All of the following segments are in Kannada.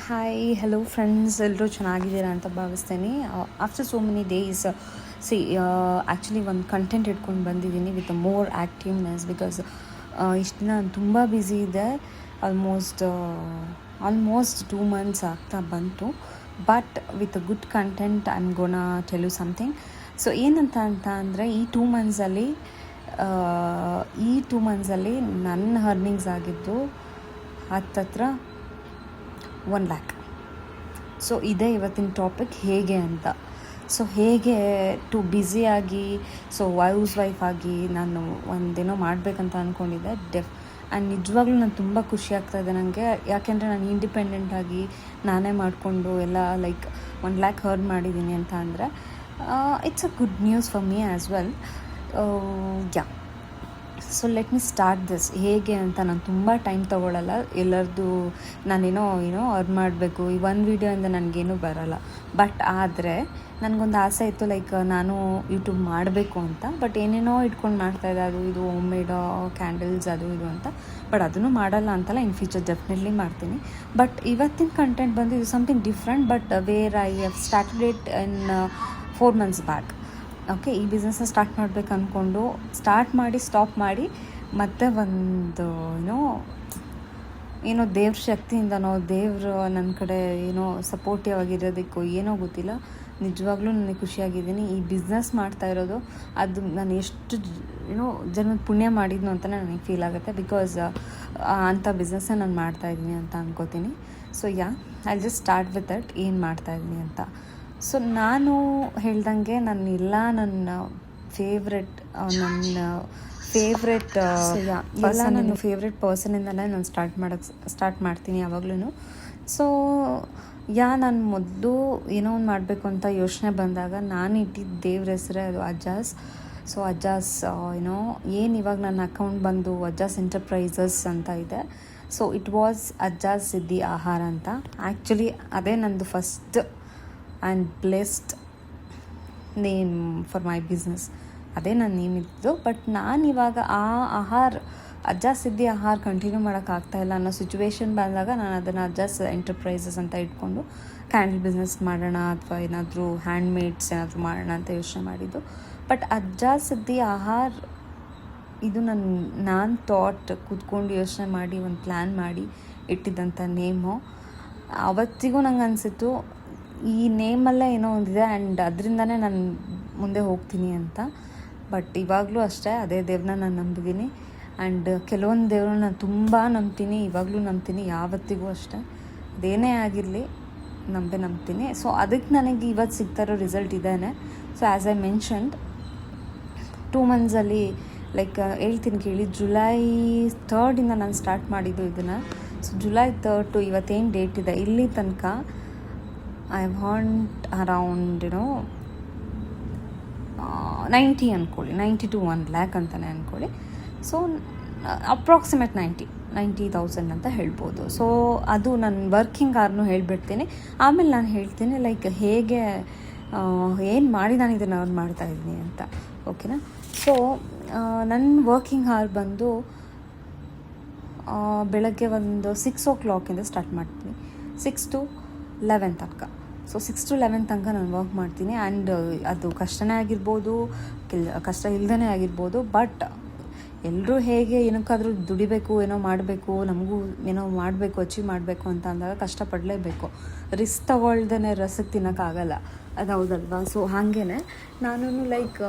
ಹಾಯ್ ಹಲೋ ಫ್ರೆಂಡ್ಸ್, ಎಲ್ಲರೂ ಚೆನ್ನಾಗಿದ್ದೀರಾ ಅಂತ ಭಾವಿಸ್ತೇನೆ. After so many days actually ಒಂದು ಕಂಟೆಂಟ್ ಇಟ್ಕೊಂಡು ಬಂದಿದ್ದೀನಿ ವಿತ್ ಮೋರ್ ಆ್ಯಕ್ಟಿವ್ನೆಸ್. ಬಿಕಾಸ್ ಇಷ್ಟು ದಿನ ನಾನು ತುಂಬ ಬ್ಯುಸಿ ಇದೆ. ಆಲ್ಮೋಸ್ಟ್ 2 months ಆಗ್ತಾ ಬಂತು. But with good content I am gonna tell you something. So ಏನಂತ ಅಂದರೆ ಈ 2 ಮಂತ್ಸಲ್ಲಿ ನನ್ನ ಅರ್ನಿಂಗ್ಸ್ ಆಗಿದ್ದು ಹತ್ತತ್ರ 1 lakh. ಸೊ ಇದೇ ಇವತ್ತಿನ ಟಾಪಿಕ್, ಹೇಗೆ ಅಂತ. ಸೊ ಹೇಗೆ ಟು ಬ್ಯುಸಿಯಾಗಿ ಹೌಸ್ ವೈಫ್ ಆಗಿ ನಾನು ಒಂದೇನೋ ಮಾಡಬೇಕಂತ ಅಂದ್ಕೊಂಡಿದ್ದೆ. ಆ್ಯಂಡ್ ನಿಜವಾಗ್ಲೂ ನಾನು ತುಂಬ ಖುಷಿ ಆಗ್ತಾಯಿದೆ ನನಗೆ. ಯಾಕೆಂದರೆ ನಾನು ಇಂಡಿಪೆಂಡೆಂಟಾಗಿ ನಾನೇ ಮಾಡಿಕೊಂಡು ಎಲ್ಲ 1 lakh ಅರ್ನ್ ಮಾಡಿದ್ದೀನಿ ಅಂತ ಅಂದರೆ it's a good news for me as well. Yeah, so let me start this. ಹೇಗೆ ಅಂತ ನಾನು ತುಂಬ ಟೈಮ್ ತೊಗೊಳ್ಳಲ್ಲ. ಎಲ್ಲರದ್ದು ನಾನೇನೋ ಅರ್ನ್ ಮಾಡಬೇಕು, ಈ ಒಂದು ವೀಡಿಯೋಯಿಂದ ನನಗೇನೂ ಬರೋಲ್ಲ. ಬಟ್ ಆದರೆ ನನಗೊಂದು ಆಸೆ ಇತ್ತು, ನಾನು ಯೂಟ್ಯೂಬ್ ಮಾಡಬೇಕು ಅಂತ. ಬಟ್ ಏನೇನೋ ಇಟ್ಕೊಂಡು ಮಾಡ್ತಾಯಿದ್ದೆ, ಅದು ಇದು ಹೋಮ್ ಮೇಡ್ ಕ್ಯಾಂಡಲ್ಸ್ ಅದು ಇದು ಅಂತ. ಬಟ್ ಅದನ್ನು ಮಾಡಲ್ಲ ಅಂತಲ್ಲ, ಇನ್ ಫ್ಯೂಚರ್ ಡೆಫಿನೆಟ್ಲಿ ಮಾಡ್ತೀನಿ. ಬಟ್ ಇವತ್ತಿನ ಕಂಟೆಂಟ್ ಬಂದು ಇದು something different, but where I have started it in 4 months back. Okay, ಈ ಬಿಸ್ನೆಸ್ನ ಸ್ಟಾರ್ಟ್ ಮಾಡಬೇಕು ಅಂದ್ಕೊಂಡು ಸ್ಟಾಪ್ ಮಾಡಿ ಮತ್ತೆ ಒಂದು ಏನೋ ದೇವ್ರ ಶಕ್ತಿಯಿಂದನೋ ದೇವರು ನನ್ನ ಕಡೆ ಸಪೋರ್ಟಿವ್ ಆಗಿರೋದಕ್ಕೋ ಏನೋ ಗೊತ್ತಿಲ್ಲ, ನಿಜವಾಗ್ಲೂ ನನಗೆ ಖುಷಿಯಾಗಿದ್ದೀನಿ. ಈ ಬಿಸ್ನೆಸ್ ಮಾಡ್ತಾ ಇರೋದು ಅದು ನಾನು ಎಷ್ಟು ಜನದ ಪುಣ್ಯ ಮಾಡಿದ್ನು ಅಂತಲೇ ನನಗೆ ಫೀಲ್ ಆಗುತ್ತೆ. ಬಿಕಾಸ್ ಅಂಥ ಬಿಸ್ನೆಸ್ಸೇ ನಾನು ಮಾಡ್ತಾಯಿದ್ದೀನಿ ಅಂತ ಅನ್ಕೋತೀನಿ. So I just start with that, ಏನು ಮಾಡ್ತಾಯಿದ್ದೀನಿ ಅಂತ. ಸೊ ನಾನು ಹೇಳ್ದಂಗೆ ನನ್ನ ಫೇವ್ರೆಟ್ ನನ್ನ ಫೇವ್ರೆಟ್ ಪರ್ಸನಿಂದಲೇ ನಾನು ಸ್ಟಾರ್ಟ್ ಮಾಡ್ತೀನಿ ಯಾವಾಗ್ಲೂ. ಸೊ ನಾನು ಮೊದಲು ಏನೋ ಒಂದು ಮಾಡಬೇಕು ಅಂತ ಯೋಚನೆ ಬಂದಾಗ ನಾನು ಇಟ್ಟಿದ್ದ ದೇವ್ರ ಹೆಸರೇ ಅದು ಅಜ್ಜಾಸ್. ಸೊ ಅಜ್ಜಾಸ್ ಏನು ಇವಾಗ ನನ್ನ ಅಕೌಂಟ್ ಬಂದು ಅಜ್ಜಾಸ್ ಎಂಟರ್ಪ್ರೈಸಸ್ ಅಂತ ಇದೆ. ಸೊ ಇಟ್ ವಾಸ್ ಅಜ್ಜಾಸ್ ಸಿದ್ದಿ ಆಹಾರ ಅಂತ. ಆ್ಯಕ್ಚುಲಿ ಅದೇ ನಂದು first and blessed name for my business. ಅದೇ ನನ್ನ ನೇಮ್ ಇತ್ತು. ಬಟ್ ನಾನಿವಾಗ ಅಜ್ಜಾಸ್ ಸಿದ್ದಿ ಆಹಾರ ಕಂಟಿನ್ಯೂ ಮಾಡೋಕ್ಕಾಗ್ತಾಯಿಲ್ಲ ಅನ್ನೋ ಸಿಚುವೇಶನ್ ಬಂದಾಗ ನಾನು ಅದನ್ನು ಅಜ್ಜಾಸ್ ಎಂಟರ್ಪ್ರೈಸಸ್ ಅಂತ ಇಟ್ಕೊಂಡು ಕ್ಯಾಂಡಲ್ ಬಿಸ್ನೆಸ್ ಮಾಡೋಣ ಅಥವಾ ಏನಾದರೂ ಹ್ಯಾಂಡ್ಮೇಡ್ಸ್ ಏನಾದರೂ ಮಾಡೋಣ ಅಂತ ಯೋಚನೆ ಮಾಡಿದ್ದು. ಬಟ್ ಅಜ್ಜಾಸ್ ಸಿದ್ದಿ ಆಹಾರ ಇದು ನಾನು ಕೂತ್ಕೊಂಡು ಯೋಚನೆ ಮಾಡಿ ಒಂದು ಪ್ಲ್ಯಾನ್ ಮಾಡಿ ಇಟ್ಟಿದ್ದಂಥ ನೇಮು. ಅವತ್ತಿಗೂ ನಂಗೆ ಅನಿಸಿತ್ತು ಈ ನೇಮಲ್ಲೇ ಏನೋ ಒಂದಿದೆ ಆ್ಯಂಡ್ ಅದರಿಂದನೇ ನಾನು ಮುಂದೆ ಹೋಗ್ತೀನಿ ಅಂತ. ಬಟ್ ಇವಾಗಲೂ ಅಷ್ಟೇ, ಅದೇ ದೇವ್ರನ್ನ ನಾನು ನಂಬಿದ್ದೀನಿ. ಆ್ಯಂಡ್ ಕೆಲವೊಂದು ದೇವ್ರನ್ನ ನಾನು ತುಂಬ ನಂಬ್ತೀನಿ, ಇವಾಗಲೂ ನಂಬ್ತೀನಿ, ಯಾವತ್ತಿಗೂ ಅಷ್ಟೇ. ಅದೇನೇ ಆಗಿರಲಿ ನಂಬ್ತೀನಿ. ಸೊ ಅದಕ್ಕೆ ನನಗೆ ಇವತ್ತು ಸಿಗ್ತಾ ಇರೋ ರಿಸಲ್ಟ್ ಇದೇನೆ. ಸೊ ಆ್ಯಸ್ ಐ ಮೆನ್ಷನ್ಡ್ 2 monthsಲ್ಲಿ ಹೇಳ್ತೀನಿ ಕೇಳಿ, July 3rd ನಾನು ಸ್ಟಾರ್ಟ್ ಮಾಡಿದ್ದು ಇದನ್ನು. ಸೊ July 3rd to ಇವತ್ತೇನು ಡೇಟ್ ಇದೆ, ಇಲ್ಲಿ ತನಕ ಐ ವಾಂಟ್ ಅರೌಂಡ್ 90 ಅಂದ್ಕೊಳ್ಳಿ, 90 to 1 lakh ಅಂತಲೇ ಅಂದ್ಕೊಳ್ಳಿ. ಸೊ ಅಪ್ರಾಕ್ಸಿಮೇಟ್ 90,000 ಅಂತ ಹೇಳ್ಬೋದು. ಸೊ ಅದು ನನ್ನ ವರ್ಕಿಂಗ್ ಅವರ್ನು ಹೇಳಿಬಿಡ್ತೀನಿ. ಆಮೇಲೆ ನಾನು ಹೇಳ್ತೀನಿ ಹೇಗೆ ಏನು ಮಾಡಿ ನಾನು ಇದನ್ನು ಅರ್ನ್ ಮಾಡ್ತಾಯಿದ್ದೀನಿ ಅಂತ. ಓಕೆನಾ? ಸೊ ನನ್ನ ವರ್ಕಿಂಗ್ ಅವರ್ ಬಂದು ಬೆಳಗ್ಗೆ ಒಂದು 6 o'clock ಸ್ಟಾರ್ಟ್ ಮಾಡ್ತೀನಿ, 6 to 11 ತನಕ. ಸೊ 6 to 11 ತನಕ ನಾನು ವರ್ಕ್ ಮಾಡ್ತೀನಿ. ಆ್ಯಂಡ್ ಅದು ಕಷ್ಟನೇ ಆಗಿರ್ಬೋದು, ಕಷ್ಟ ಇಲ್ಲದೇ ಆಗಿರ್ಬೋದು. ಬಟ್ ಎಲ್ಲರೂ ಹೇಗೆ ಏನಕ್ಕಾದರೂ ದುಡಿಬೇಕು, ಏನೋ ಮಾಡಬೇಕು, ನಮಗೂ ಏನೋ ಮಾಡಬೇಕು, ಅಚೀವ್ ಮಾಡಬೇಕು ಅಂತ ಅಂದಾಗ ಕಷ್ಟಪಡಲೇಬೇಕು. ರಿಸ್ಕ್ ತೊಗೊಳ್ದೇ ರಸಕ್ಕೆ ತಿನ್ನೋಕ್ಕಾಗಲ್ಲ, ಅದು ಹೌದಲ್ವಾ? ಸೊ ಹಾಗೇ ನಾನು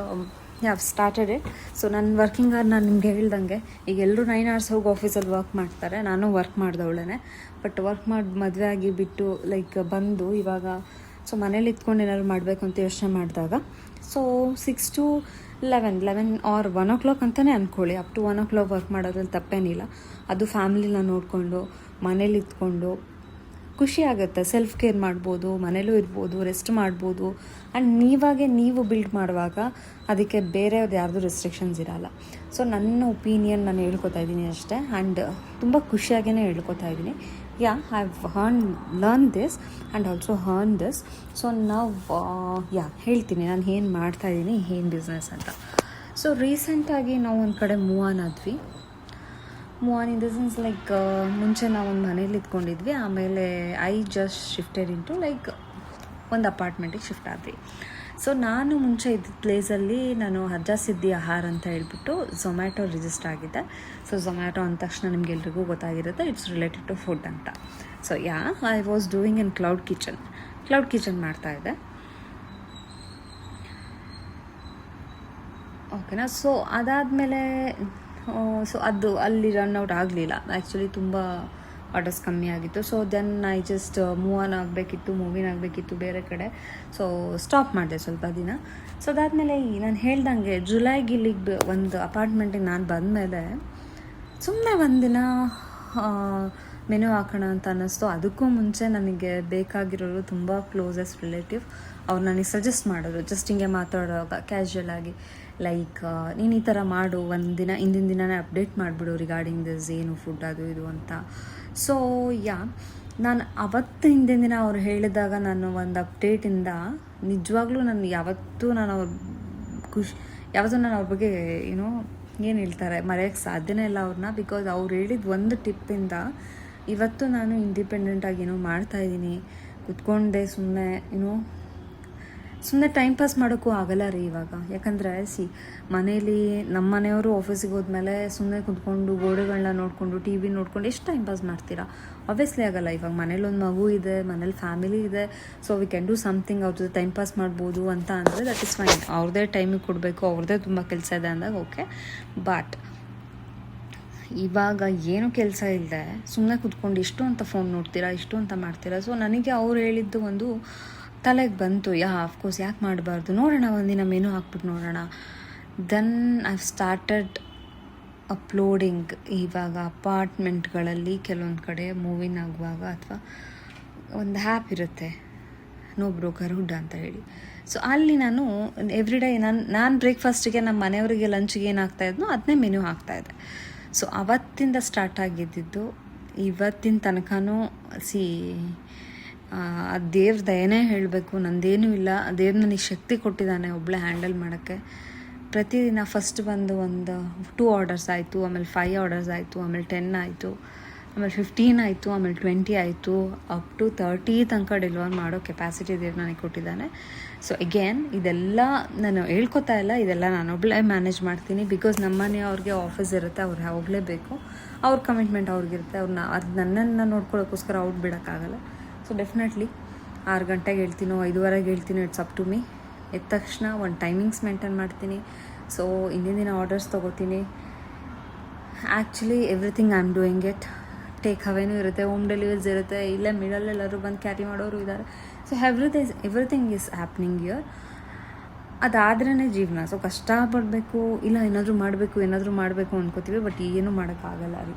ಹ್ಯಾವ್ ಸ್ಟಾರ್ಟೆಡ್ ಇಟ್. ಸೊ ನನ್ನ ವರ್ಕಿಂಗ್ ಅವರ್ ನಾನು ನಿಮ್ಗೆ ಹೇಳ್ದಂಗೆ, ಈಗ ಎಲ್ಲರೂ 9 hours ಹೋಗಿ ಆಫೀಸಲ್ಲಿ ವರ್ಕ್ ಮಾಡ್ತಾರೆ, ನಾನು ವರ್ಕ್ ಮಾಡಿದವಳೇ. ಬಟ್ ವರ್ಕ್ ಮಾಡಿ ಮದುವೆ ಆಗಿ ಬಿಟ್ಟು ಬಂದು ಇವಾಗ ಮನೇಲಿ ಇತ್ಕೊಂಡು ಏನಾದ್ರು ಮಾಡಬೇಕು ಅಂತ ಯೋಚನೆ ಮಾಡಿದಾಗ ಸೊ 6 to 11 or 1 o'clock ಅಂತಲೇ ಅಂದ್ಕೊಳ್ಳಿ. ಅಪ್ ಟು 1 o'clock ವರ್ಕ್ ಮಾಡೋದ್ರಲ್ಲಿ ತಪ್ಪೇನಿಲ್ಲ. ಅದು ಫ್ಯಾಮಿಲಿನ ನೋಡಿಕೊಂಡು ಮನೇಲಿ ಇತ್ಕೊಂಡು ಖುಷಿ ಆಗುತ್ತೆ. ಸೆಲ್ಫ್ ಕೇರ್ ಮಾಡ್ಬೋದು, ಮನೇಲೂ ಇರ್ಬೋದು, ರೆಸ್ಟ್ ಮಾಡ್ಬೋದು. ಆ್ಯಂಡ್ ನೀವು ಬಿಲ್ಡ್ ಮಾಡುವಾಗ ಅದಕ್ಕೆ ಬೇರೆಯವ್ರದ್ದು ಯಾರ್ದು ರೆಸ್ಟ್ರಿಕ್ಷನ್ಸ್ ಇರೋಲ್ಲ. ಸೊ ನನ್ನ ಒಪಿನಿಯನ್ ನಾನು ಹೇಳ್ಕೊತಾ ಇದ್ದೀನಿ ಅಷ್ಟೇ. ಆ್ಯಂಡ್ ತುಂಬ ಖುಷಿಯಾಗೇ ಹೇಳ್ಕೊತಾ ಇದ್ದೀನಿ. I have learn this and also earn this. So ನಾವು ಹೇಳ್ತೀನಿ ನಾನು ಏನು ಮಾಡ್ತಾಯಿದ್ದೀನಿ, ಏನು ಬಿಸ್ನೆಸ್ ಅಂತ. ಸೊ ರೀಸೆಂಟಾಗಿ ನಾವು ಒಂದು ಕಡೆ ಮೂವ್ ಆನ್ ಆದ್ವಿ. Move on in the sense like ಮುಂಚೆ ನಾವು ಒಂದು ಮನೇಲಿ ಇದ್ಕೊಂಡಿದ್ವಿ, ಆಮೇಲೆ I just shifted into like ಒಂದು ಅಪಾರ್ಟ್ಮೆಂಟಿಗೆ ಶಿಫ್ಟ್ ಆದ್ವಿ. ಸೊ ನಾನು ಮುಂಚೆ ಇದ್ದ ಪ್ಲೇಸಲ್ಲಿ ನಾನು ಹರ್ಜಾ ಸಿದ್ದಿ ಆಹಾರ ಅಂತ ಹೇಳ್ಬಿಟ್ಟು ಝೊಮ್ಯಾಟೊ ರಿಜಿಸ್ಟರ್ ಆಗಿದೆ. ಸೊ ಝೊಮ್ಯಾಟೊ ಅಂದ ತಕ್ಷಣ ನಿಮಗೆಲ್ರಿಗೂ ಗೊತ್ತಾಗಿರುತ್ತೆ, ಇಟ್ಸ್ ರಿಲೇಟೆಡ್ ಟು ಫುಡ್ ಅಂತ. So I was doing in cloud kitchen ಮಾಡ್ತಾಯಿದ್ದೆ. ಓಕೆನಾ. ಸೊ ಅದಾದಮೇಲೆ ಅದು ಅಲ್ಲಿ ರನ್ಔಟ್ ಆಗಲಿಲ್ಲ ಆ್ಯಕ್ಚುಲಿ, ತುಂಬ ಆರ್ಡರ್ಸ್ ಕಮ್ಮಿ ಆಗಿತ್ತು. So then I just move on ಆಗಬೇಕಿತ್ತು ಬೇರೆ ಕಡೆ. ಸೊ ಸ್ಟಾಪ್ ಮಾಡಿದೆ ಸ್ವಲ್ಪ ದಿನ. ಸೊ ಅದಾದಮೇಲೆ ನಾನು ಹೇಳ್ದಂಗೆ ಜುಲೈಗೆ ಇಲ್ಲಿಗೆ ಒಂದು ಅಪಾರ್ಟ್ಮೆಂಟಿಗೆ ನಾನು ಬಂದಮೇಲೆ ಸುಮ್ಮನೆ ಒಂದಿನ ಮೆನು ಹಾಕೋಣ ಅಂತ ಅನ್ನಿಸ್ತು. ಅದಕ್ಕೂ ಮುಂಚೆ ನನಗೆ ಬೇಕಾಗಿರೋರು ತುಂಬ ಕ್ಲೋಸೆಸ್ಟ್ ರಿಲೇಟಿವ್, ಅವ್ರು ನನಗೆ ಸಜೆಸ್ಟ್ ಮಾಡೋರು ಜಸ್ಟ್ ಹಿಂಗೆ ಮಾತಾಡುವಾಗ ಕ್ಯಾಶುವಲ್ ಆಗಿ, ಲೈಕ್ ನೀನು ಈ ಥರ ಮಾಡು, ಒಂದಿನ ಹಿಂದಿನ ದಿನನೇ ಅಪ್ಡೇಟ್ ಮಾಡಿಬಿಡು ರಿಗಾರ್ಡಿಂಗ್ ದಿಸ್ ಏನು ಫುಡ್ ಅದು ಇದು ಅಂತ. ಸೊ ನಾನು ಅವತ್ತು ಹಿಂದಿನ ದಿನ ಅವ್ರು ಹೇಳಿದಾಗ ನಾನು ಒಂದು ಅಪ್ಡೇಟಿಂದ ನಿಜವಾಗ್ಲೂ ನಾನು ಯಾವತ್ತೂ ನಾನು ಅವ್ರ ಬಗ್ಗೆ ಏನು ಹೇಳ್ತಾರೆ ಮರೆಯೋಕ್ಕೆ ಸಾಧ್ಯನೇ ಇಲ್ಲ ಅವ್ರನ್ನ. ಬಿಕಾಸ್ ಅವ್ರು ಹೇಳಿದ ಒಂದು ಟಿಪ್ಪಿಂದ ಇವತ್ತು ನಾನು ಇಂಡಿಪೆಂಡೆಂಟಾಗಿ ಮಾಡ್ತಾಯಿದ್ದೀನಿ. ಕುತ್ಕೊಂಡೆ ಸುಮ್ಮನೆ ಟೈಮ್ ಪಾಸ್ ಮಾಡೋಕ್ಕೂ ಆಗಲ್ಲ ರೀ ಇವಾಗ. ಯಾಕಂದರೆ ಮನೇಲಿ ನಮ್ಮ ಮನೆಯವರು ಆಫೀಸಿಗೆ ಹೋದ್ಮೇಲೆ ಸುಮ್ಮನೆ ಕುತ್ಕೊಂಡು ಗೋಡೆಗಳನ್ನ ನೋಡಿಕೊಂಡು ಟಿ ವಿ ನೋಡ್ಕೊಂಡು ಎಷ್ಟು ಟೈಮ್ ಪಾಸ್ ಮಾಡ್ತೀರಾ? ಆಬ್ವಿಯಸ್ಲಿ ಆಗಲ್ಲ. ಇವಾಗ ಮನೇಲಿ ಒಂದು ಮಗು ಇದೆ, ಮನೇಲಿ ಫ್ಯಾಮಿಲಿ ಇದೆ, so we can do something, ಅವ್ರ ಜೊತೆ ಟೈಮ್ ಪಾಸ್ ಮಾಡ್ಬೋದು ಅಂತ ಅಂದರೆ ದಟ್ ಇಸ್ ಫೈನ್. ಅವ್ರದ್ದೇ ಟೈಮಿಗೆ ಕೊಡಬೇಕು, ಅವ್ರದ್ದೇ ತುಂಬ ಕೆಲಸ ಇದೆ ಅಂದಾಗ ಓಕೆ. ಬಟ್ ಇವಾಗ ಏನು ಕೆಲಸ ಇಲ್ಲದೆ ಸುಮ್ಮನೆ ಕುತ್ಕೊಂಡು ಇಷ್ಟು ಅಂತ ಫೋನ್ ನೋಡ್ತೀರಾ, ಇಷ್ಟು ಅಂತ ಮಾಡ್ತೀರಾ. ಸೊ ನನಗೆ ಅವ್ರು ಹೇಳಿದ್ದು ಒಂದು ತಲೆಗೆ ಬಂತು, ಆಫ್ಕೋರ್ಸ್ ಯಾಕೆ ಮಾಡಬಾರ್ದು, ನೋಡೋಣ ಒಂದಿನ ಮೆನು ಹಾಕ್ಬಿಟ್ಟು ನೋಡೋಣ. Then I started uploading. ಇವಾಗ ಅಪಾರ್ಟ್ಮೆಂಟ್ಗಳಲ್ಲಿ ಕೆಲವೊಂದು ಕಡೆ ಮೂವಿನ್ ಆಗುವಾಗ ಅಥವಾ ಒಂದು ಆ್ಯಪ್ ಇರುತ್ತೆ ನೋ ಬ್ರೋಕರ್ ಹುಡ್ ಅಂತ ಹೇಳಿ. ಸೊ ಅಲ್ಲಿ ನಾನು ಎವ್ರಿ ಡೇ ನಾನು ಬ್ರೇಕ್ಫಾಸ್ಟಿಗೆ ನಮ್ಮ ಮನೆಯವರಿಗೆ ಲಂಚ್ಗೆ ಏನು ಹಾಕ್ತಾಯಿದ್ನೋ ಅದನ್ನೇ ಮೆನು ಹಾಕ್ತಾಯಿದ್ದೆ. ಸೊ ಅವತ್ತಿಂದ ಸ್ಟಾರ್ಟ್ ಆಗಿದ್ದಿದ್ದು ಇವತ್ತಿನ ತನಕನೂ ಆ ದೇವ್ರ ದಯನೇ ಹೇಳಬೇಕು, ನಂದೇನೂ ಇಲ್ಲ. ದೇವ್ರು ನನಗೆ ಶಕ್ತಿ ಕೊಟ್ಟಿದ್ದಾನೆ ಒಬ್ಬಳೇ ಹ್ಯಾಂಡಲ್ ಮಾಡೋಕ್ಕೆ. ಪ್ರತಿದಿನ ಫಸ್ಟ್ ಬಂದು ಒಂದು 2 ಆರ್ಡರ್ಸ್ ಆಯಿತು, ಆಮೇಲೆ 5 ಆರ್ಡರ್ಸ್ ಆಯಿತು, ಆಮೇಲೆ 10 ಆಯಿತು, ಆಮೇಲೆ 15 ಆಯಿತು, ಆಮೇಲೆ 20 ಆಯಿತು, ಅಪ್ ಟು 30 ತನಕ ಡೆಲಿವರ್ ಮಾಡೋ ಕೆಪಾಸಿಟಿ ದೇವ್ರು ನನಗೆ ಕೊಟ್ಟಿದ್ದಾನೆ. ಸೊ ಅಗೇನ್ ಇದೆಲ್ಲ ನಾನು ಹೇಳ್ಕೊತಾ ಇಲ್ಲ, ಇದೆಲ್ಲ ನಾನು ಒಬ್ಬಳೇ ಮ್ಯಾನೇಜ್ ಮಾಡ್ತೀನಿ. ಬಿಕಾಸ್ ನಮ್ಮ ಮನೆಯವ್ರಿಗೆ ಆಫೀಸ್ ಇರುತ್ತೆ, ಅವ್ರು ಹೋಗಲೇಬೇಕು, ಅವ್ರ ಕಮಿಟ್ಮೆಂಟ್ ಅವ್ರಿಗಿರುತ್ತೆ. ಅದು ನನ್ನನ್ನು ನೋಡ್ಕೊಳ್ಳೋಕ್ಕೋಸ್ಕರ ಔಟ್ ಬಿಡೋಕ್ಕಾಗಲ್ಲ. ಸೊ ಡೆಫಿನೆಟ್ಲಿ 6 ಗಂಟೆಗೆ ಹೇಳ್ತೀನೋ 5:15ಗೆ ಹೇಳ್ತೀನೋ, ಇಟ್ಸ್ ಅಪ್ ಟು ಮೀ. ಎದ್ದ ತಕ್ಷಣ ಒಂದು ಟೈಮಿಂಗ್ಸ್ ಮೇಂಟೈನ್ ಮಾಡ್ತೀನಿ. ಸೊ ಹಿಂದಿನ ದಿನ ಆರ್ಡರ್ಸ್ ತೊಗೋತೀನಿ. Actually everything I am doing it. Take ಅವೇನೂ ಇರುತ್ತೆ, ಹೋಮ್ ಡೆಲಿವರೀಸ್ ಇರುತ್ತೆ, ಇಲ್ಲೇ ಮಿಡಲ್ ಎಲ್ಲರೂ ಬಂದು ಕ್ಯಾರಿ ಮಾಡೋರು ಇದ್ದಾರೆ. So everything is happening here. ಅದಾದ್ರೇ ಜೀವನ. ಸೊ ಕಷ್ಟಪಡಬೇಕು, ಇಲ್ಲ ಏನಾದರೂ ಮಾಡಬೇಕು ಅಂದ್ಕೋತೀವಿ, ಬಟ್ ಏನೂ ಮಾಡೋಕ್ಕಾಗಲ್ಲ ರೀ.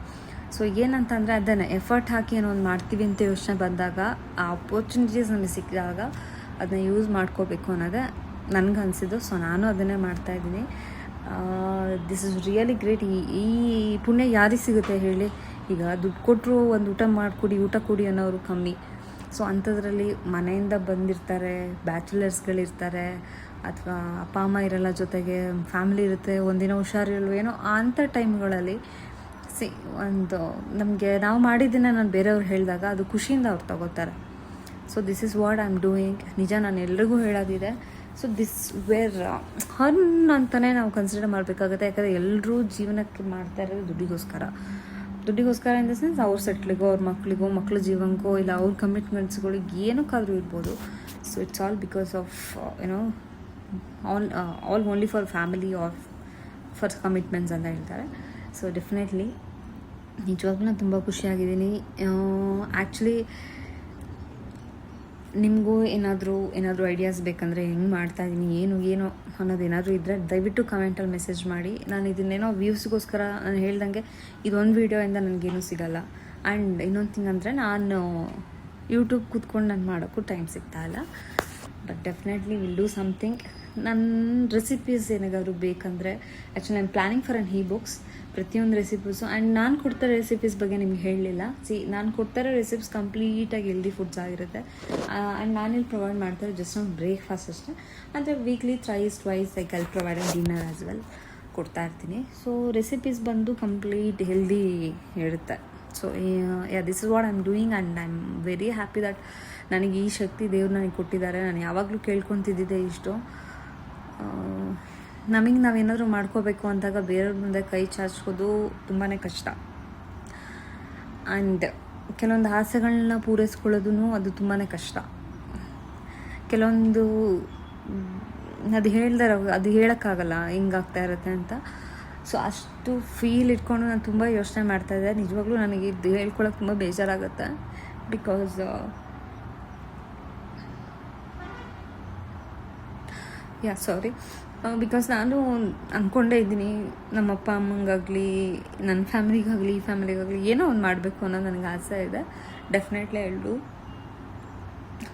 ಸೊ ಏನಂತಂದರೆ ಅದನ್ನು ಎಫರ್ಟ್ ಹಾಕಿ ಏನೋ ಒಂದು ಮಾಡ್ತೀವಿ ಅಂತ ಯೋಚನೆ ಬಂದಾಗ, ಆ ಅಪರ್ಚುನಿಟೀಸ್ ನಮಗೆ ಸಿಕ್ಕಿದಾಗ ಅದನ್ನ ಯೂಸ್ ಮಾಡ್ಕೋಬೇಕು ಅನ್ನೋದೇ ನನಗೆ ಅನಿಸಿದ್ದು. ಸೊ ನಾನು ಅದನ್ನೇ ಮಾಡ್ತಾಯಿದ್ದೀನಿ. This is really great. ಈ ಪುಣ್ಯ ಯಾರಿಗೆ ಸಿಗುತ್ತೆ ಹೇಳಿ? ಈಗ ದುಡ್ಡು ಕೊಟ್ಟರು ಒಂದು ಊಟ ಕೊಡಿ ಅನ್ನೋರು ಕಮ್ಮಿ. ಸೊ ಅಂಥದ್ರಲ್ಲಿ ಮನೆಯಿಂದ ಬಂದಿರ್ತಾರೆ, ಬ್ಯಾಚುಲರ್ಸ್ಗಳಿರ್ತಾರೆ, ಅಥವಾ ಅಪ್ಪ ಅಮ್ಮ ಇರಲ್ಲ, ಜೊತೆಗೆ ಫ್ಯಾಮಿಲಿ ಇರುತ್ತೆ, ಒಂದಿನ ಹುಷಾರಿರಲ್ವ ಏನೋ ಅಂಥ ಟೈಮ್ಗಳಲ್ಲಿ ಒಂದು ನಮಗೆ ನಾವು ಮಾಡಿದ್ದನ್ನು ನಾನು ಬೇರೆಯವ್ರು ಹೇಳಿದಾಗ ಅದು ಖುಷಿಯಿಂದ ಅವ್ರು ತಗೋತಾರೆ. So this is what I am doing. ನಿಜ ನಾನು ಎಲ್ರಿಗೂ ಹೇಳೋದಿದೆ. ಸೊ ದಿಸ್ ವೇರ್ ಹರ್ನ್ ಅಂತಲೇ ನಾವು ಕನ್ಸಿಡರ್ ಮಾಡಬೇಕಾಗುತ್ತೆ. ಯಾಕಂದರೆ ಎಲ್ಲರೂ ಜೀವನಕ್ಕೆ ಮಾಡ್ತಾ ಇರೋದು ದುಡ್ಡಿಗೋಸ್ಕರ ಇನ್ ದ ಸೆನ್ಸ್ ಅವ್ರ ಸೆಟ್ಲಿಗೋ, ಅವ್ರ ಮಕ್ಕಳ ಜೀವನಕ್ಕೋ, ಇಲ್ಲ ಅವ್ರ ಕಮಿಟ್ಮೆಂಟ್ಸ್ಗಳಿಗೆ ಏನಕ್ಕಾದರೂ ಇರ್ಬೋದು. So it's all because of all only for family or for commitments ಅಂತ ಹೇಳ್ತಾರೆ. ಸೊ ಡೆಫಿನೆಟ್ಲಿ ನಿಜವಾಗ್ಲೂ ನಾನು ತುಂಬ ಖುಷಿಯಾಗಿದ್ದೀನಿ. ಆ್ಯಕ್ಚುಲಿ ನಿಮಗೂ ಏನಾದರೂ ಐಡಿಯಾಸ್ ಬೇಕಂದರೆ ಹೆಂಗೆ ಮಾಡ್ತಾಯಿದ್ದೀನಿ, ಏನು ಅನ್ನೋದು ಏನಾದರೂ ಇದ್ದರೆ ದಯವಿಟ್ಟು ಕಮೆಂಟಲ್ಲಿ ಮೆಸೇಜ್ ಮಾಡಿ. ನಾನು ಇದನ್ನೇನೋ ವ್ಯೂಸ್ಗೋಸ್ಕರ ನಾನು ಹೇಳ್ದಂಗೆ ಇದೊಂದು ವೀಡಿಯೋಯಿಂದ ನನಗೇನೂ ಸಿಗೋಲ್ಲ. ಆ್ಯಂಡ್ ಇನ್ನೊಂದು ಥಿಂಗ್ ಅಂದರೆ ನಾನು ಯೂಟ್ಯೂಬ್ ಕೂತ್ಕೊಂಡು ನಾನು ಮಾಡೋಕ್ಕೂ ಟೈಮ್ ಸಿಗ್ತಾಯಿಲ್ಲ. But definitely will do something. ನನ್ನ ರೆಸಿಪೀಸ್ ಏನಾದರೂ ಬೇಕಂದರೆ ಆ್ಯಕ್ಚುಲಿ ನಾನು ಪ್ಲ್ಯಾನಿಂಗ್ ಫಾರ್ ಅನ್ ಬುಕ್ಸ್, ಪ್ರತಿಯೊಂದು ರೆಸಿಪೀಸು. ಆ್ಯಂಡ್ ನಾನು ಕೊಡ್ತಾರೋ ರೆಸಿಪೀಸ್ ಬಗ್ಗೆ ನಿಮ್ಗೆ ಹೇಳಲಿಲ್ಲ. ನಾನು ಕೊಡ್ತಾರೋ ರೆಸಿಪೀಸ್ ಕಂಪ್ಲೀಟಾಗಿ ಹೆಲ್ದಿ ಫುಡ್ಸ್ ಆಗಿರುತ್ತೆ. ಆ್ಯಂಡ್ ನಾನಿಲ್ಲಿ ಪ್ರೊವೈಡ್ ಮಾಡ್ತಾರೆ ಜಸ್ಟ್ ಒಂದು ಬ್ರೇಕ್ಫಾಸ್ಟ್ ಅಷ್ಟೇ. ಅಂದರೆ weekly thrice twice like I provide dinner as well. ಕೊಡ್ತಾ ಇರ್ತೀನಿ. ಸೊ ರೆಸಿಪೀಸ್ ಬಂದು ಕಂಪ್ಲೀಟ್ ಹೆಲ್ದಿ ಇರುತ್ತೆ. So this is what I am doing and I am very happy that ನನಗೆ ಈ ಶಕ್ತಿ ದೇವ್ರು ನನಗೆ ಕೊಟ್ಟಿದ್ದಾರೆ. ನಾನು ಯಾವಾಗಲೂ ಕೇಳ್ಕೊತಿದ್ದಿದ್ದೆ ಇಷ್ಟು. ನಮಗೆ ನಾವೇನಾದರೂ ಮಾಡ್ಕೋಬೇಕು ಅಂದಾಗ ಬೇರೆಯವ್ರ ಮುಂದೆ ಕೈ ಚಾಚೋದು ತುಂಬಾ ಕಷ್ಟ. ಆ್ಯಂಡ್ ಕೆಲವೊಂದು ಆಸೆಗಳನ್ನ ಪೂರೈಸ್ಕೊಳ್ಳೋದು ಅದು ತುಂಬಾ ಕಷ್ಟ. ಕೆಲವೊಂದು ಅದು ಹೇಳೋಕ್ಕಾಗಲ್ಲ ಹೆಂಗಾಗ್ತಾ ಇರುತ್ತೆ ಅಂತ. ಸೊ ಅಷ್ಟು ಫೀಲ್ ಇಟ್ಕೊಂಡು ನಾನು ತುಂಬ ಯೋಚನೆ ಮಾಡ್ತಾಯಿದ್ದೆ. ನಿಜವಾಗ್ಲೂ ನನಗೆ ಇದು ಹೇಳ್ಕೊಳಕ್ಕೆ ತುಂಬ ಬೇಜಾರಾಗುತ್ತೆ. ಬಿಕಾಸ್ ಬಿಕಾಸ್ ನಾನು ಅಂದ್ಕೊಂಡೇ ಇದ್ದೀನಿ ನಮ್ಮ ಅಪ್ಪ ಅಮ್ಮಂಗಾಗಲಿ ನನ್ನ ಫ್ಯಾಮಿಲಿಗಾಗಲಿ ಈ ಫ್ಯಾಮಿಲಿಗಾಗಲಿ ಏನೋ ಒಂದು ಮಾಡಬೇಕು ಅನ್ನೋದು ನನಗೆ ಆಸೆ ಇದೆ. ಡೆಫಿನೆಟ್ಲಿ ಹೇಳು.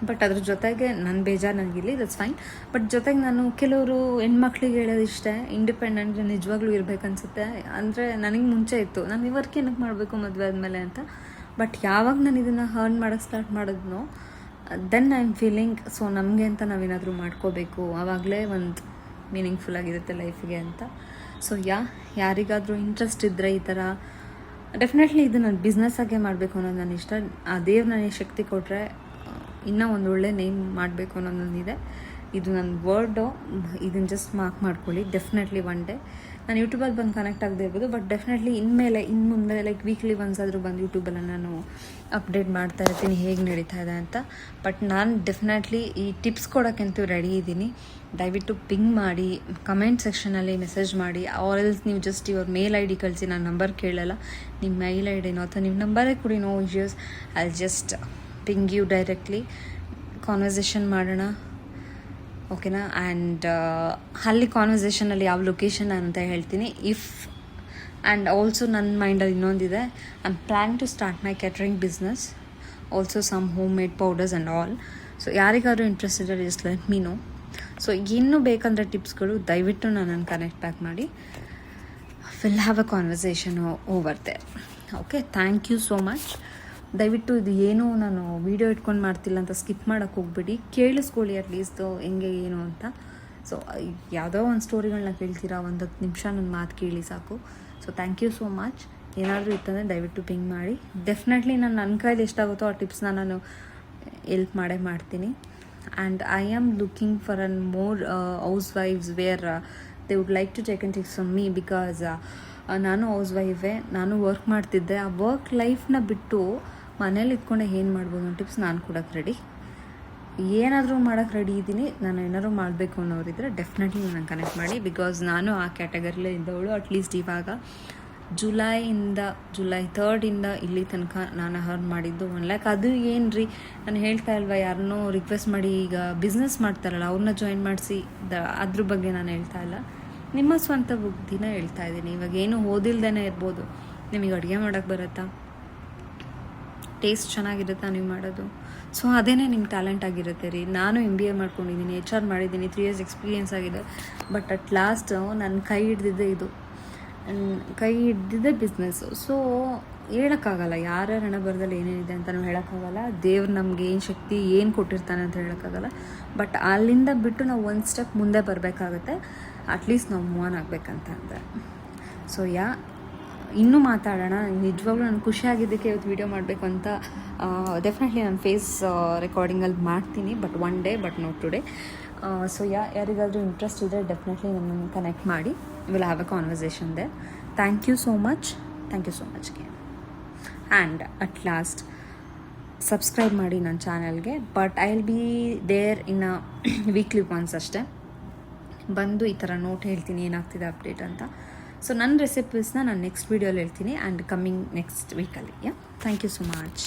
ಬಟ್ ಅದ್ರ ಜೊತೆಗೆ ನನ್ನ ಬೇಜಾರು ನನಗಿಲ್ಲ, ದಟ್ಸ್ ಫೈನ್. ಬಟ್ ಜೊತೆಗೆ ನಾನು ಕೆಲವರು ಹೆಣ್ಮಕ್ಳಿಗೆ ಹೇಳೋದು ಇಷ್ಟ, ಇಂಡಿಪೆಂಡೆಂಟ್ ನಿಜವಾಗ್ಲೂ ಇರಬೇಕನ್ಸುತ್ತೆ. ಅಂದರೆ ನನಗೆ ಮುಂಚೆ ಇತ್ತು ನಾನು ಇವರ್ಗೆ ಏನಕ್ಕೆ ಮಾಡಬೇಕು ಮದುವೆ ಆದಮೇಲೆ ಅಂತ. ಬಟ್ ಯಾವಾಗ ನಾನು ಇದನ್ನು ಹರ್ನ್ ಮಾಡೋಕ್ಕೆ ಸ್ಟಾರ್ಟ್ ಮಾಡಿದ್ನೋ then I am feeling so ನಮಗೆ ಅಂತ ನಾವೇನಾದರೂ ಮಾಡ್ಕೋಬೇಕು, ಆವಾಗಲೇ ಒಂದು ಮೀನಿಂಗ್ಫುಲ್ ಆಗಿರುತ್ತೆ ಲೈಫಿಗೆ ಅಂತ. ಸೊ ಯಾರಿಗಾದರೂ ಇಂಟ್ರೆಸ್ಟ್ ಇದ್ದರೆ ಈ ಥರ ಡೆಫಿನೆಟ್ಲಿ ಇದು ನಾನು ಬಿಸ್ನೆಸ್ಸಾಗೆ ಮಾಡಬೇಕು ಅನ್ನೋದು ನನ್ನ ಇಷ್ಟ. ಆ ದೇವ್ರು ನನಗೆ ಶಕ್ತಿ ಕೊಟ್ಟರೆ ಇನ್ನೂ ಒಂದು ಒಳ್ಳೆ ನೇಮ್ ಮಾಡಬೇಕು ಅನ್ನೋದೊಂದಿದೆ. ಇದು ನನ್ನ ವರ್ಡು, ಇದನ್ನು ಜಸ್ಟ್ ಮಾರ್ಕ್ ಮಾಡ್ಕೊಳ್ಳಿ. ಡೆಫಿನೆಟ್ಲಿ ಒನ್ ಡೇ ನಾನು ಯೂಟ್ಯೂಬಲ್ಲಿ ಬಂದು ಕನೆಕ್ಟ್ ಆಗದೆ ಇರ್ಬೋದು, ಬಟ್ ಡೆಫಿನೆಟ್ಲಿ ಇನ್ನು ಮುಂದೆ ಲೈಕ್ ವೀಕ್ಲಿ ಒನ್ಸ್ ಆದರೂ ಬಂದು ಯೂಟ್ಯೂಬಲ್ಲಿ ನಾನು ಅಪ್ಡೇಟ್ ಮಾಡ್ತಾ ಇರ್ತೀನಿ ಹೇಗೆ ನಡೀತಾ ಇದೆ ಅಂತ. ಬಟ್ ನಾನು ಡೆಫಿನೆಟ್ಲಿ ಈ ಟಿಪ್ಸ್ ಕೊಡೋಕ್ಕಂತೂ ರೆಡಿ ಇದ್ದೀನಿ. ದಯವಿಟ್ಟು ಪಿಂಗ್ ಮಾಡಿ, ಕಮೆಂಟ್ ಸೆಕ್ಷನಲ್ಲಿ ಮೆಸೇಜ್ ಮಾಡಿ, ಆರ್ ಎಲ್ಸ್ ನೀವು just your mail I D ಕಳಿಸಿ. ನಾನು ನಂಬರ್ ಕೇಳಲ್ಲ, ನಿಮ್ಮ ಮೇಲ್ ಐ ಡಿನೋ ಅಥವಾ ನಿಮ್ಮ ನಂಬರೇ ಕೊಡಿ, no issues. I just ping you directly, conversation ಮಾಡೋಣ, ಓಕೆನಾ? ಆ್ಯಂಡ್ ಅಲ್ಲಿ ಕಾನ್ವರ್ಸೇಷನಲ್ಲಿ ಯಾವ ಲೊಕೇಶನ್ ಅಂತ ಹೇಳ್ತೀನಿ. ಆ್ಯಂಡ್ ಆಲ್ಸೋ ನನ್ನ ಮೈಂಡಲ್ಲಿ ಇನ್ನೊಂದಿದೆ, I am plan to start my catering business, also some home made powders and all. So ಯಾರಿಗಾದ್ರೂ ಇಂಟ್ರೆಸ್ಟ್ ಇದ್ದರೆ just let me know. So ಇನ್ನೂ ಬೇಕಂದರೆ ಟಿಪ್ಸ್ಗಳು ದಯವಿಟ್ಟು ನನ್ನನ್ನು ಕನೆಕ್ಟ್ ಬ್ಯಾಕ್ ಮಾಡಿ. Will have a conversation over there. Okay, thank you so much. ದಯವಿಟ್ಟು ಇದು ಏನೂ ನಾನು ವೀಡಿಯೋ ಇಟ್ಕೊಂಡು ಮಾಡ್ತಿಲ್ಲ ಅಂತ ಸ್ಕಿಪ್ ಮಾಡೋಕ್ಕೆ ಹೋಗ್ಬೇಡಿ, ಕೇಳಿಸ್ಕೊಳ್ಳಿ ಅಟ್ಲೀಸ್ಟು ಹೆಂಗೆ ಏನು ಅಂತ. ಸೊ ಯಾವುದೋ ಒಂದು ಸ್ಟೋರಿಗಳನ್ನ ಕೇಳ್ತೀರಾ, ಒಂದು 10 ನಿಮಿಷ ನನ್ನ ಮಾತು ಕೇಳಿ ಸಾಕು. So thank you so much. ಏನಾದರೂ ಇತ್ತಂದರೆ ದಯವಿಟ್ಟು ಪಿಂಗ್ ಮಾಡಿ. ಡೆಫಿನೆಟ್ಲಿ ನನ್ನ ಕೈಲಿ ಎಷ್ಟಾಗುತ್ತೋ ಆ ಟಿಪ್ಸ್ನ ನಾನು ಎಲ್ಪ್ ಮಾಡ್ತೀನಿ. And I am looking for an more house wifes where they would like to take and tips from me. Because ನಾನು ಹೌಸ್ ವೈಫೇ, ನಾನು ವರ್ಕ್ ಮಾಡ್ತಿದ್ದೆ. ಆ ವರ್ಕ್ ಲೈಫ್ನ ಬಿಟ್ಟು ಮನೇಲಿ ಇಟ್ಕೊಂಡೆ ಏನು ಮಾಡ್ಬೋದು ಅನ್ನೋ ಟಿಪ್ಸ್ ನಾನು ಕೊಡೋಕ್ಕೆ ರೆಡಿ. ಏನಾದರೂ ಮಾಡೋಕ್ಕೆ ರೆಡಿ ಇದ್ದೀನಿ. ನಾನು ಏನಾದರೂ ಮಾಡಬೇಕು ಅನ್ನೋರಿದ್ದರೆ ಡೆಫಿನೆಟ್ಲಿ ನಾನು ಕನೆಕ್ಟ್ ಮಾಡಿ. ಬಿಕಾಸ್ ನಾನು ಆ ಕ್ಯಾಟಗರಿಲೇ ಇದ್ದವಳು. ಅಟ್ಲೀಸ್ಟ್ ಇವಾಗ ಜುಲೈ 3rd ಇಲ್ಲಿ ತನಕ ನಾನು ಹರ್ನ್ ಮಾಡಿದ್ದು 1 lakh. ಅದು ಏನು ರೀ, ನಾನು ಹೇಳ್ತಾ ಇಲ್ವಾ, ಯಾರನ್ನೋ ರಿಕ್ವೆಸ್ಟ್ ಮಾಡಿ ಈಗ ಬಿಸ್ನೆಸ್ ಮಾಡ್ತಾರಲ್ಲ ಅವ್ರನ್ನ ಜಾಯಿನ್ ಮಾಡಿಸಿ, ಅದ್ರ ಬಗ್ಗೆ ನಾನು ಹೇಳ್ತಾ ಇಲ್ಲ, ನಿಮ್ಮ ಸ್ವಂತ ಬುದ್ಧಿನ ಹೇಳ್ತಾ ಇದ್ದೀನಿ. ಇವಾಗ ಏನು ಓದಿಲ್ದೇ ಇರ್ಬೋದು, ನಿಮಗೆ ಅಡುಗೆ ಮಾಡೋಕ್ಕೆ ಬರುತ್ತಾ, ಟೇಸ್ಟ್ ಚೆನ್ನಾಗಿರುತ್ತಾ ನೀವು ಮಾಡೋದು, ಸೊ ಅದೇ ನಿಮ್ಮ ಟ್ಯಾಲೆಂಟ್ ಆಗಿರುತ್ತೆ ರೀ. ನಾನು MBA ಮಾಡ್ಕೊಂಡಿದ್ದೀನಿ, HR ಮಾಡಿದ್ದೀನಿ, 3 years ಎಕ್ಸ್ಪೀರಿಯೆನ್ಸ್ ಆಗಿದೆ. ಬಟ್ ಅಟ್ ಲಾಸ್ಟ್ ನನ್ನ ಕೈ ಹಿಡ್ದಿದ್ದೆ ಬಿಸ್ನೆಸ್ಸು. ಸೊ ಹೇಳೋಕ್ಕಾಗಲ್ಲ, ಯಾರ್ಯಾರ ಹಣ ಬರದಲ್ಲಿ ಏನೇನಿದೆ ಅಂತಲೂ ಹೇಳೋಕ್ಕಾಗಲ್ಲ. ದೇವ್ರು ನಮಗೆ ಏನು ಶಕ್ತಿ ಏನು ಕೊಟ್ಟಿರ್ತಾನೆ ಅಂತ ಹೇಳೋಕ್ಕಾಗಲ್ಲ. ಬಟ್ ಅಲ್ಲಿಂದ ಬಿಟ್ಟು ನಾವು ಒಂದು ಸ್ಟೆಪ್ ಮುಂದೆ ಬರಬೇಕಾಗತ್ತೆ, ಅಟ್ಲೀಸ್ಟ್ ನಾವು ಮೂವ್ ಆನ್ ಆಗಬೇಕಂತ ಅಂದರೆ. ಸೊ ಇನ್ನೂ ಮಾತಾಡೋಣ. ನಿಜವಾಗ್ಲೂ ನಾನು ಖುಷಿಯಾಗಿದ್ದಕ್ಕೆ ಇವತ್ತು ವೀಡಿಯೋ ಮಾಡಬೇಕು ಅಂತ ಡೆಫಿನೆಟ್ಲಿ ನಾನು ಫೇಸ್ ರೆಕಾರ್ಡಿಂಗಲ್ಲಿ ಮಾಡ್ತೀನಿ, but one day, but not today. So ಯಾರಿಗಾದರೂ ಇಂಟ್ರೆಸ್ಟ್ ಇದ್ದರೆ ಡೆಫಿನೆಟ್ಲಿ ನನ್ನನ್ನು ಕನೆಕ್ಟ್ ಮಾಡಿ. ವಿಲ್ ಹ್ಯಾವ್ ಅ ಕಾನ್ವರ್ಸೇಷನ್ ದೇ. ಥ್ಯಾಂಕ್ ಯು ಸೋ ಮಚ್ ಗೆ. ಆ್ಯಂಡ್ ಅಟ್ ಲಾಸ್ಟ್ ಸಬ್ಸ್ಕ್ರೈಬ್ ಮಾಡಿ ನನ್ನ ಚಾನಲ್ಗೆ. But I will be there in weekly once ಅಷ್ಟೇ. ಬಂದು ಈ ಥರ ನೋಟ್ ಹೇಳ್ತೀನಿ ಏನಾಗ್ತಿದೆ ಅಪ್ಡೇಟ್ ಅಂತ. ಸೊ ನನ್ನ ರೆಸಿಪೀಸ್ನ ನಾನು ನೆಕ್ಸ್ಟ್ ವೀಡಿಯೋಲಿ ಹೇಳ್ತೀನಿ, ಆ್ಯಂಡ್ ಕಮ್ಮಿಂಗ್ ನೆಕ್ಸ್ಟ್ ವೀಕಲ್ಲಿ. Thank you so much.